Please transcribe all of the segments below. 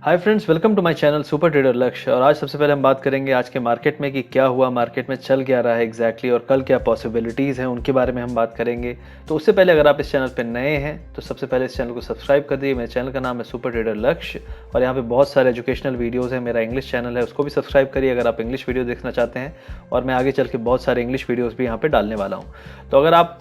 Hi friends, welcome to my channel super trader Lakshya. और आज सबसे पहले हम बात करेंगे आज के मार्केट में कि क्या हुआ, मार्केट में चल क्या रहा है एग्जैक्टली और कल क्या पॉसिबिलिटीज़ हैं उनके बारे में हम बात करेंगे। तो उससे पहले अगर आप इस चैनल पर नए हैं तो सबसे पहले इस चैनल को सब्सक्राइब कर दिए। मेरे चैनल का नाम है सुपर ट्रेडर लक्ष्य और यहाँ पे बहुत सारे एजुकेशनल वीडियोज़ हैं। मेरा इंग्लिश चैनल है, उसको भी सब्सक्राइब करिए अगर आप इंग्लिश वीडियो देखना चाहते हैं। और मैं आगे चल के बहुत सारे इंग्लिश वीडियोज़ भी यहाँ पर डालने वाला हूँ। तो अगर आप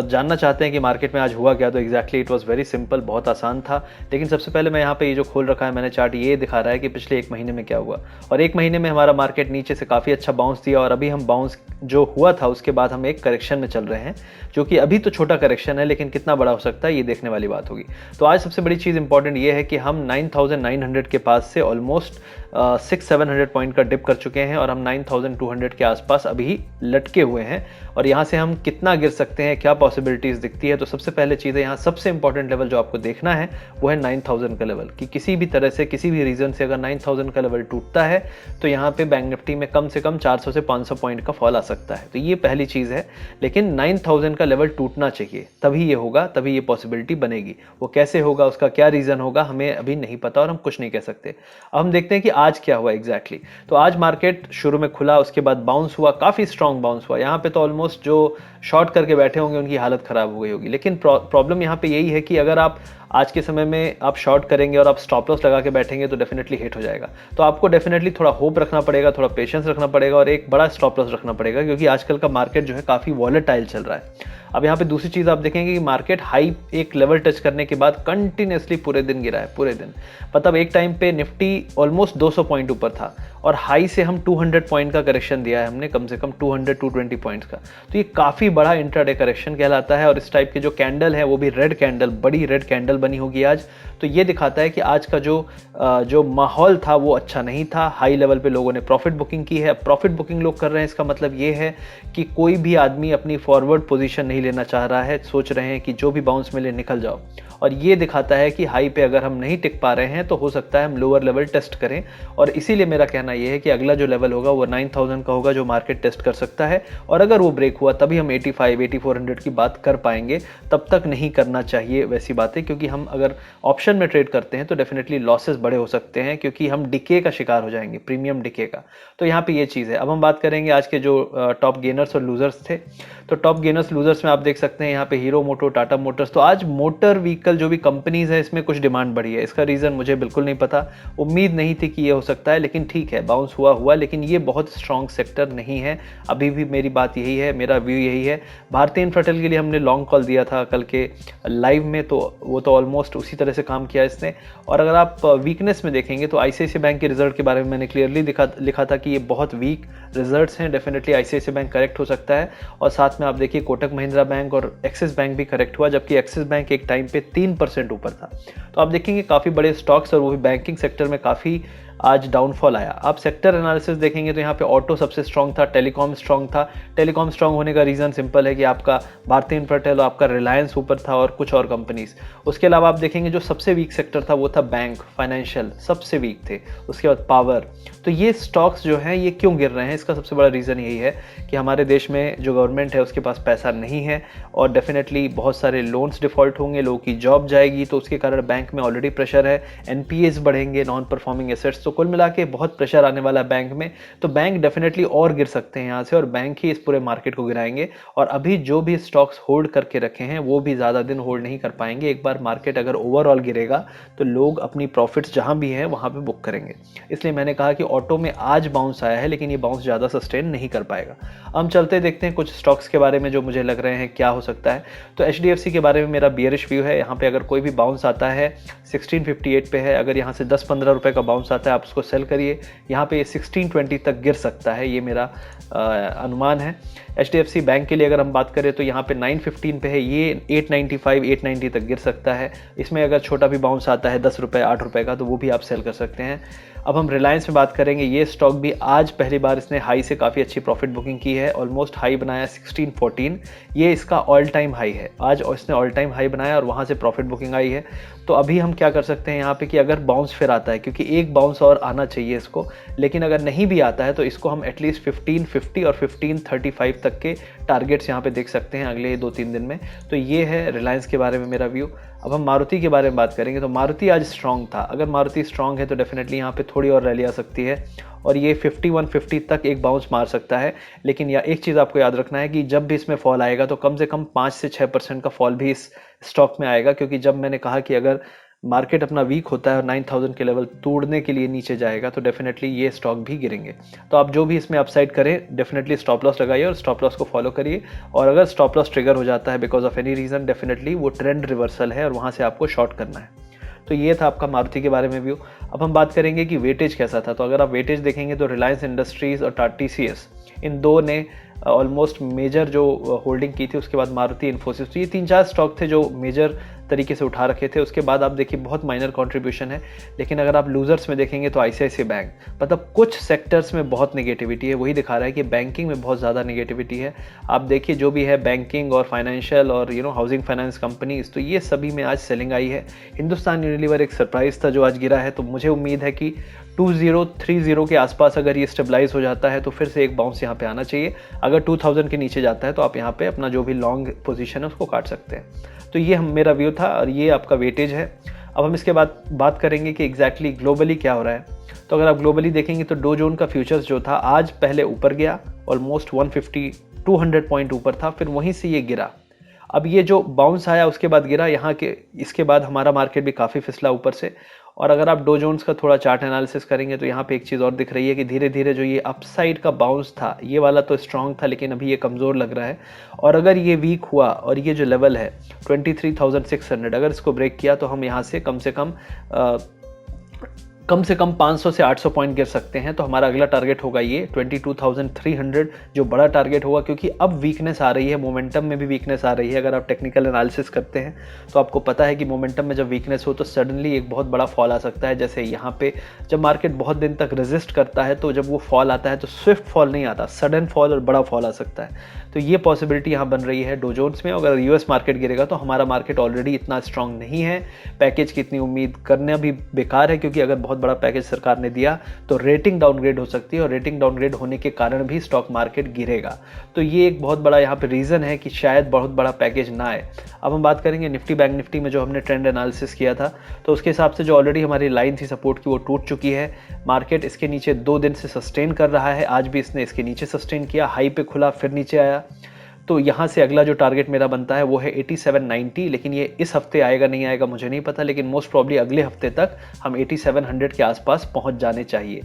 जानना चाहते हैं कि मार्केट में आज हुआ क्या, तो exactly it was very simple, बहुत आसान था। लेकिन सबसे पहले मैं यहाँ पे ये जो खोल रखा है मैंने चार्ट, ये दिखा रहा है कि पिछले एक महीने में क्या हुआ। और एक महीने में हमारा मार्केट नीचे से काफ़ी अच्छा बाउंस दिया और अभी हम बाउंस जो हुआ था उसके बाद हम एक करेक्शन में चल रहे हैं, जो कि अभी तो छोटा करेक्शन है लेकिन कितना बड़ा हो सकता है ये देखने वाली बात होगी। तो आज सबसे बड़ी चीज़ इंपॉर्टेंट ये है कि हम 9900 के पास से ऑलमोस्ट 600-700 पॉइंट का डिप कर चुके हैं और हम 9200 के आसपास अभी लटके हुए हैं। और यहाँ से हम कितना गिर सकते हैं, क्या पॉसिबिलिटीज़ दिखती है। तो सबसे पहले चीज़ है, यहाँ सबसे इंपॉर्टेंट लेवल जो आपको देखना है वो है 9000 का लेवल, कि किसी भी तरह से किसी भी रीज़न से अगर 9000 का लेवल टूटता है तो यहाँ पे बैंक निफ्टी में कम से कम 400 से 500 पॉइंट का फॉल आ सकता है। तो ये पहली चीज़ है। लेकिन 9000 का लेवल टूटना चाहिए, तभी ये होगा, तभी ये पॉसिबिलिटी बनेगी। वो कैसे होगा, उसका क्या रीज़न होगा, हमें अभी नहीं पता और हम कुछ नहीं कह सकते। अब हम देखते हैं कि आज क्या हुआ एग्जैक्टली। तो आज मार्केट शुरू में खुला, उसके बाद बाउंस हुआ, काफ़ी स्ट्रॉन्ग बाउंस हुआ। यहाँ पे तो ऑलमोस्ट जो शॉर्ट करके बैठे होंगे उनकी हालत ख़राब हो गई होगी। लेकिन प्रॉब्लम यहाँ पे यही है कि अगर आप आज के समय में आप शॉर्ट करेंगे और आप स्टॉप लॉस लगा के बैठेंगे तो डेफिनेटली हिट हो जाएगा। तो आपको डेफिनेटली थोड़ा होप रखना पड़ेगा, थोड़ा पेशेंस रखना पड़ेगा और एक बड़ा स्टॉप लॉस रखना पड़ेगा, क्योंकि आजकल का मार्केट जो है काफ़ी वॉलेटाइल चल रहा है। अब यहाँ पे दूसरी चीज़ आप देखेंगे कि मार्केट हाई एक लेवल टच करने के बाद कंटिन्यूसली पूरे दिन गिरा है, पूरे दिन। मतलब एक टाइम पे निफ्टी ऑलमोस्ट 200 पॉइंट ऊपर था और हाई से हम 200 पॉइंट का करेक्शन दिया है हमने, कम से कम 200-220 पॉइंट्स का। तो ये काफ़ी बड़ा इंट्राडे करेक्शन कहलाता है। और इस टाइप के जो कैंडल है वो भी रेड कैंडल, बड़ी रेड कैंडल बनी होगी आज। तो ये दिखाता है कि आज का जो माहौल था वो अच्छा नहीं था। हाई लेवल पे लोगों ने प्रॉफिट बुकिंग की है। प्रॉफिट बुकिंग लोग कर रहे हैं, इसका मतलब ये है कि कोई भी आदमी अपनी फॉरवर्ड पोजीशन नहीं लेना चाह रहा है, सोच रहे हैं कि जो भी बाउंस मिले निकल जाओ। और ये दिखाता है कि हाई पे अगर हम नहीं टिक पा रहे हैं तो हो सकता है हम लोअर लेवल टेस्ट करें। और इसीलिए मेरा कहना यह है कि अगला जो लेवल होगा वो 9000 का होगा, जो मार्केट टेस्ट कर सकता है। और अगर वो ब्रेक हुआ तभी हम 85-8400 की बात कर पाएंगे। तब तक नहीं करना चाहिए वैसी बातें, क्योंकि हम अगर ऑप्शन में ट्रेड करते हैं तो डेफिनेटली लॉसेस बड़े हो सकते हैं, क्योंकि हम डिके का शिकार हो जाएंगे, प्रीमियम डिके का। तो यहाँ पे ये चीज़ है। अब हम बात करेंगे आज के जो टॉप गेनर्स और लूजर्स थे। तो टॉप गेनर्स लूजर्स में आप देख सकते हैं यहाँ पे हीरो मोटो, टाटा मोटर्स। तो आज मोटर व्हीकल जो भी कंपनीज है इसमें कुछ डिमांड बढ़ी है। इसका रीज़न मुझे बिल्कुल नहीं पता, उम्मीद नहीं थी कि ये हो सकता है। लेकिन ठीक है, बाउंस हुआ, लेकिन ये बहुत स्ट्रॉन्ग सेक्टर नहीं है अभी भी। मेरी बात यही है, मेरा व्यू यही है। भारतीय इन्फ्राटेल के लिए हमने लॉन्ग कॉल दिया था कल के लाइव में, तो वो तो ऑलमोस्ट उसी तरह से काम किया इसने। और अगर आप वीकनेस में देखेंगे तो आईसीआईसीआई बैंक के रिजल्ट के बारे में मैंने क्लियरली लिखा था कि ये बहुत वीक रिजल्ट्स हैं। डेफिनेटली आईसीआईसीआई बैंक करेक्ट हो सकता है। और साथ में आप देखिए कोटक महिंद्रा बैंक और एक्सिस बैंक भी करेक्ट हुआ, जबकि एक्सिस बैंक एक टाइम पे 3% ऊपर था। तो आप देखेंगे काफ़ी बड़े स्टॉक्स और वो भी बैंकिंग सेक्टर में काफ़ी आज डाउनफॉल आया। आप सेक्टर एनालिसिस देखेंगे तो यहाँ पे ऑटो सबसे स्ट्रॉन्ग था, टेलीकॉम स्ट्रॉन्ग था। टेलीकॉम स्ट्रॉन्ग होने का रीज़न सिंपल है कि आपका भारतीय इन्फ्राटेल और आपका रिलायंस ऊपर था और कुछ और कंपनीज। उसके अलावा आप देखेंगे जो सबसे वीक सेक्टर था वो था बैंक, फाइनेंशियल सबसे वीक थे। उसके बाद पावर। तो ये स्टॉक्स जो हैं ये क्यों गिर रहे हैं, इसका सबसे बड़ा रीज़न यही है कि हमारे देश में जो गवर्नमेंट है उसके पास पैसा नहीं है और डेफिनेटली बहुत सारे लोन्स डिफ़ॉल्ट होंगे, लोगों की जॉब जाएगी, तो उसके कारण बैंक में ऑलरेडी प्रेशर है, एनपीएस बढ़ेंगे, नॉन परफॉर्मिंग एसेट्स। तो कुल मिला के बहुत प्रेशर आने वाला है बैंक में। तो बैंक डेफिनेटली और गिर सकते हैं यहाँ से और बैंक ही इस पूरे मार्केट को गिराएंगे। और अभी जो भी स्टॉक्स होल्ड करके रखे हैं वो भी ज़्यादा दिन होल्ड नहीं कर पाएंगे। एक बार मार्केट अगर ओवरऑल गिरेगा तो लोग अपनी प्रॉफिट्स जहाँ भी हैं वहाँ पे बुक करेंगे। इसलिए मैंने कहा कि ऑटो में आज बाउंस आया है, लेकिन ये बाउंस ज़्यादा सस्टेन नहीं कर पाएगा। हम चलते देखते हैं कुछ स्टॉक्स के बारे में जो मुझे लग रहे हैं क्या हो सकता है। तो एचडीएफसी के बारे में मेरा बियरिश व्यू है। यहाँ पे अगर कोई भी बाउंस आता है 1658 पे है, अगर यहाँ से 10-15 रुपए का बाउंस आता है आप उसको सेल करिए। यहाँ पे 1620 तक गिर सकता है, ये मेरा अनुमान है। एचडीएफसी बैंक के लिए अगर हम बात करें तो यहाँ पे 915 पे है, ये 895-890 तक गिर सकता है। इसमें अगर छोटा भी बाउंस आता है 10 रुपये 8 रुपये का तो वो भी आप सेल कर सकते हैं। अब हम रिलायंस में बात करेंगे। ये स्टॉक भी आज पहली बार इसने हाई से काफ़ी अच्छी प्रॉफिट बुकिंग की है, ऑलमोस्ट हाई बनाया 1614। ये इसका ऑल टाइम हाई है, आज इसने ऑल टाइम हाई बनाया और वहाँ से प्रॉफिट बुकिंग आई है। तो अभी हम क्या कर सकते हैं यहाँ पे कि अगर बाउंस फिर आता है, क्योंकि एक बाउंस और आना चाहिए इसको, लेकिन अगर नहीं भी आता है तो इसको हम एटलीस्ट 1550 और 1535 तक के टारगेट्स यहाँ पे देख सकते हैं अगले 2-3 दिन में। तो ये है रिलायंस के बारे में मेरा व्यू। अब हम मारुति के बारे में बात करेंगे तो मारुति आज स्ट्रांग था। अगर मारुति स्ट्रांग है तो डेफिनेटली यहाँ पे थोड़ी और रैली आ सकती है और ये 5150 तक एक बाउंस मार सकता है। लेकिन एक चीज़ आपको याद रखना है कि जब भी इसमें फॉल आएगा तो कम से कम 5 से 6% का फॉल भी इस स्टॉक में आएगा, क्योंकि जब मैंने कहा कि अगर मार्केट अपना वीक होता है और 9000 के लेवल तोड़ने के लिए नीचे जाएगा तो डेफिनेटली ये स्टॉक भी गिरेंगे। तो आप जो भी इसमें अपसाइड करें डेफिनेटली स्टॉप लॉस लगाइए और स्टॉप लॉस को फॉलो करिए, और अगर स्टॉप लॉस ट्रिगर हो जाता है because of any reason definitely वो ट्रेंड रिवर्सल है और वहाँ से आपको शॉर्ट करना है। तो ये था आपका मारुति के बारे में व्यू। अब हम बात करेंगे कि वेटेज कैसा था। तो अगर आप वेटेज देखेंगे तो रिलायंस इंडस्ट्रीज़ और TCS इन दो ने ऑलमोस्ट मेजर जो होल्डिंग की थी। उसके बाद मारुति, इन्फोसिस, तो ये 3-4 स्टॉक थे जो मेजर तरीके से उठा रखे थे। उसके बाद आप देखिए बहुत माइनर कंट्रीब्यूशन है। लेकिन अगर आप लूजर्स में देखेंगे तो ICICI बैंक, मतलब कुछ सेक्टर्स में बहुत नेगेटिविटी है, वही दिखा रहा है कि बैंकिंग में बहुत ज़्यादा नेगेटिविटी है। आप देखिए जो भी है बैंकिंग और फाइनेंशियल और हाउसिंग फाइनेंस कंपनीज, तो ये सभी में आज सेलिंग आई है। हिंदुस्तान यूनिलीवर एक सरप्राइज था जो आज गिरा है, तो मुझे उम्मीद है कि 2030 के आसपास अगर ये स्टेबलाइज हो जाता है तो फिर से एक बाउंस यहाँ पे आना चाहिए। अगर 2000 के नीचे जाता है तो आप यहाँ पे अपना जो भी लॉन्ग पोजीशन है उसको काट सकते हैं। तो ये मेरा व्यू था और ये आपका वेटेज है। अब हम इसके बाद बात करेंगे कि एग्जैक्टली ग्लोबली क्या हो रहा है। तो अगर आप ग्लोबली देखेंगे तो डो जोन का फ्यूचर्स जो था आज पहले ऊपर गया, ऑलमोस्ट 150-200 पॉइंट ऊपर था, फिर वहीं से ये गिरा। अब ये जो बाउंस आया उसके बाद गिरा यहाँ के, इसके बाद हमारा मार्केट भी काफ़ी फिसला ऊपर से। और अगर आप डो जोन्स का थोड़ा चार्ट एनालिसिस करेंगे तो यहाँ पे एक चीज़ और दिख रही है कि धीरे धीरे जो ये अपसाइड का बाउंस था, ये वाला तो स्ट्रांग था लेकिन अभी ये कमज़ोर लग रहा है। और अगर ये वीक हुआ और ये जो लेवल है 23,600, अगर इसको ब्रेक किया तो हम यहाँ से कम से कम 500 से 800 पॉइंट गिर सकते हैं। तो हमारा अगला टारगेट होगा ये 22,300, जो बड़ा टारगेट होगा, क्योंकि अब वीकनेस आ रही है, मोमेंटम में भी वीकनेस आ रही है। अगर आप टेक्निकल एनालिसिस करते हैं तो आपको पता है कि मोमेंटम में जब वीकनेस हो तो सडनली एक बहुत बड़ा फॉल आ सकता है। जैसे यहाँ पे जब मार्केट बहुत दिन तक रेजिस्ट करता है तो जब वो फॉल आता है तो स्विफ्ट फॉल नहीं आता, सडन फॉल और बड़ा फॉल आ सकता है। तो ये पॉसिबिलिटी यहाँ बन रही है डो जोन्स में। अगर यूएस मार्केट गिरेगा तो हमारा मार्केट ऑलरेडी इतना स्ट्रांग नहीं है, पैकेज की इतनी उम्मीद करना भी बेकार है, क्योंकि अगर बहुत बड़ा पैकेज सरकार ने दिया तो रेटिंग डाउनग्रेड हो सकती है और रेटिंग डाउनग्रेड होने के कारण भी स्टॉक मार्केट गिरेगा। तो ये एक बहुत बड़ा यहाँ पे रीज़न है कि शायद बहुत बड़ा पैकेज ना आए। अब हम बात करेंगे निफ्टी बैंक निफ्टी में, जो हमने ट्रेंड एनालिसिस किया था तो उसके हिसाब से जो ऑलरेडी हमारी लाइन थी सपोर्ट की वो टूट चुकी है। मार्केट इसके नीचे 2 दिन से सस्टेन कर रहा है, आज भी इसने इसके नीचे सस्टेन किया, हाई पे खुला फिर नीचे आया। तो यहाँ से अगला जो टारगेट मेरा बनता है वो है 8790, लेकिन ये इस हफ्ते आएगा नहीं आएगा मुझे नहीं पता, लेकिन मोस्ट प्रॉब्ली अगले हफ्ते तक हम 8700 के आसपास पहुँच जाने चाहिए।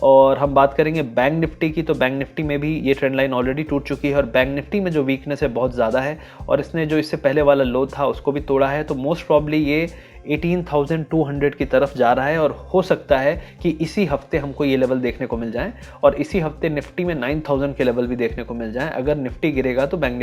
और हम बात करेंगे बैंक निफ्टी की, तो बैंक निफ्टी में भी ये ट्रेंड लाइन ऑलरेडी टूट चुकी है और बैंक निफ्टी में जो वीकनेस है बहुत ज़्यादा है और इसने जो इससे पहले वाला लो था उसको भी तोड़ा है। तो मोस्ट प्रॉब्ली ये 18,200 की तरफ जा रहा है और हो सकता है कि इसी हफ्ते हमको ये लेवल देखने को मिल जाए और इसी हफ्ते निफ्टी में 9,000 के लेवल भी देखने को मिल जाए। अगर निफ्टी गिरेगा तो बैंक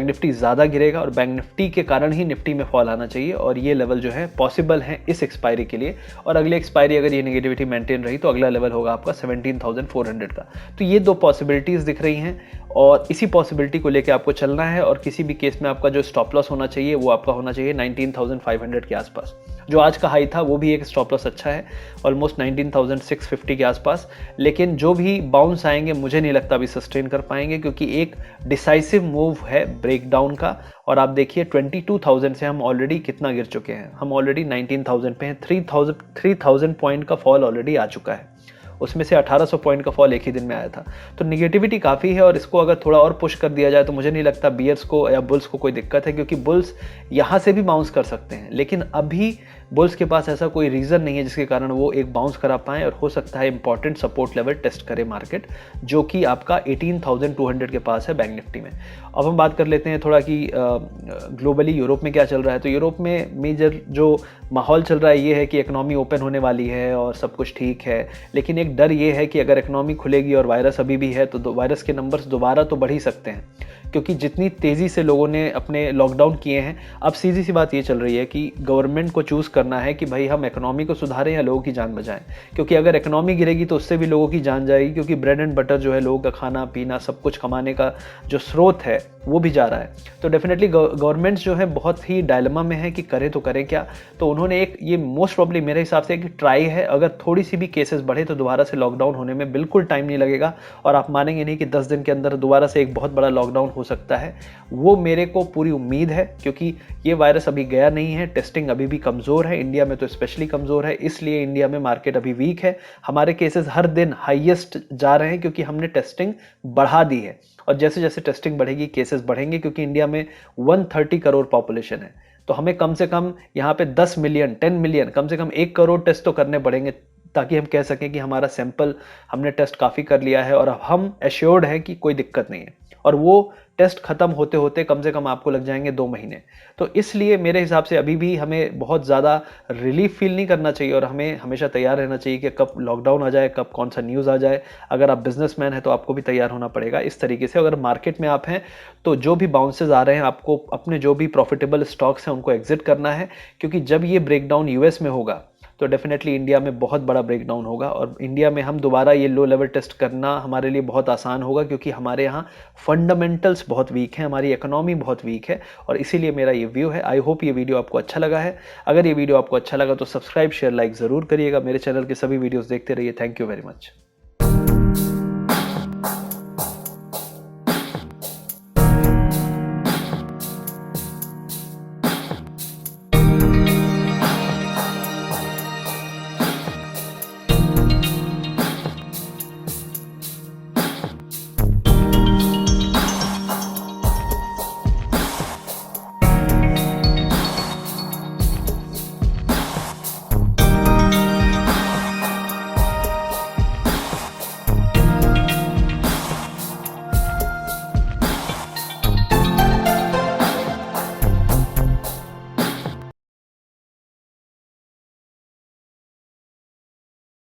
निफ्टी ज़्यादा गिरेगा और बैंक निफ्टी के कारण ही निफ्टी में फॉल आना चाहिए और ये लेवल जो है पॉसिबल है इस एक्सपायरी के लिए। और अगले एक्सपायरी अगर ये नेगेटिविटी मेंटेन रही तो अगला लेवल होगा आपका 17,400 का। तो ये 2 पॉसिबिलिटीज़ दिख रही हैं और इसी पॉसिबिलिटी को लेकर आपको चलना है और किसी भी केस में आपका जो स्टॉप लॉस होना चाहिए वो आपका होना चाहिए 19,500 के आसपास। जो आज का हाई था वो भी एक स्टॉप लॉस अच्छा है, ऑलमोस्ट 19,650 के आसपास। लेकिन जो भी बाउंस आएंगे मुझे नहीं लगता अभी सस्टेन कर पाएंगे, क्योंकि एक डिसाइसिव मूव है ब्रेकडाउन का। और आप देखिए 22,000 से हम ऑलरेडी कितना गिर चुके हैं, हम ऑलरेडी 19,000 पे हैं। 3,000 पॉइंट का फॉल ऑलरेडी आ चुका है, उसमें से 1800 पॉइंट का फॉल एक ही दिन में आया था। तो निगेटिविटी काफ़ी है और इसको अगर थोड़ा और पुश कर दिया जाए तो मुझे नहीं लगता बियर्स को या बुल्स को कोई दिक्कत है, क्योंकि बुल्स यहाँ से भी बाउंस कर सकते हैं। लेकिन अभी बुल्स के पास ऐसा कोई रीज़न नहीं है जिसके कारण वो एक बाउंस करा पाएँ और हो सकता है इंपॉर्टेंट सपोर्ट लेवल टेस्ट करे मार्केट, जो कि आपका 18,200 के पास है बैंक निफ्टी में। अब हम बात कर लेते हैं थोड़ा कि ग्लोबली यूरोप में क्या चल रहा है। तो यूरोप में मेजर जो माहौल चल रहा है ये है कि इकनॉमी ओपन होने वाली है और सब कुछ ठीक है, लेकिन एक डर ये है कि अगर इकनॉमी खुलेगी और वायरस अभी भी है तो वायरस के नंबर्स दोबारा तो बढ़ ही सकते हैं, क्योंकि जितनी तेज़ी से लोगों ने अपने लॉकडाउन किए हैं। अब सीधी सी बात ये चल रही है कि गवर्नमेंट को चूज़ करना है कि भाई हम इकनॉमी को सुधारें या लोगों की जान बचाएं, क्योंकि अगर इकनॉमी गिरेगी तो उससे भी लोगों की जान जाएगी, क्योंकि ब्रेड एंड बटर जो है लोगों का खाना पीना सब कुछ कमाने का जो स्रोत है वो भी जा रहा है। तो डेफिनेटली गवर्नमेंट्स जो है बहुत ही डायलेमा में है कि करें तो करें क्या। तो उन्होंने एक ये मोस्ट प्रॉब्ली मेरे हिसाब से एक ट्राई है, अगर थोड़ी सी भी केसेस बढ़े तो दोबारा से लॉकडाउन होने में बिल्कुल टाइम नहीं लगेगा, और आप मानेंगे नहीं कि 10 दिन के अंदर दोबारा से एक बहुत बड़ा लॉकडाउन हो सकता है। वो मेरे को पूरी उम्मीद है, क्योंकि ये वायरस अभी गया नहीं है, टेस्टिंग अभी भी कमज़ोर है, इंडिया में तो स्पेशली कमज़ोर है, इसलिए इंडिया में मार्केट अभी वीक है। हमारे केसेस हर दिन हाईएस्ट जा रहे हैं क्योंकि हमने टेस्टिंग बढ़ा दी है, और जैसे जैसे टेस्टिंग बढ़ेगी केसेस बढ़ेंगे, क्योंकि इंडिया में 130 करोड़ पॉपुलेशन है। तो हमें कम से कम यहाँ पे 10 मिलियन 10 मिलियन कम से कम 1 करोड़ टेस्ट तो करने पड़ेंगे, ताकि हम कह सकें कि हमारा सैंपल हमने टेस्ट काफ़ी कर लिया है और अब हम एश्योर्ड हैं कि कोई दिक्कत नहीं है। और वो टेस्ट खत्म होते होते कम से कम आपको लग जाएंगे 2 महीने। तो इसलिए मेरे हिसाब से अभी भी हमें बहुत ज़्यादा रिलीफ फील नहीं करना चाहिए, और हमें हमेशा तैयार रहना चाहिए कि कब लॉकडाउन आ जाए, कब कौन सा न्यूज़ आ जाए। अगर आप बिजनेसमैन हैं तो आपको भी तैयार होना पड़ेगा इस तरीके से। अगर मार्केट में आप हैं तो जो भी बाउंसेस आ रहे हैं, आपको अपने जो भी प्रॉफिटेबल स्टॉक्स हैं उनको एग्जिट करना है, क्योंकि जब ये ब्रेकडाउन यूएस में होगा तो डेफिनेटली इंडिया में बहुत बड़ा ब्रेकडाउन होगा, और इंडिया में हम दोबारा ये लो लेवल टेस्ट करना हमारे लिए बहुत आसान होगा, क्योंकि हमारे यहाँ फंडामेंटल्स बहुत वीक हैं, हमारी इकोनॉमी बहुत वीक है, और इसीलिए मेरा ये व्यू है। आई होप ये वीडियो आपको अच्छा लगा है। अगर ये वीडियो आपको अच्छा लगा तो सब्सक्राइब शेयर लाइक ज़रूर करिएगा। मेरे चैनल के सभी वीडियोज़ देखते रहिए। Thank you very much.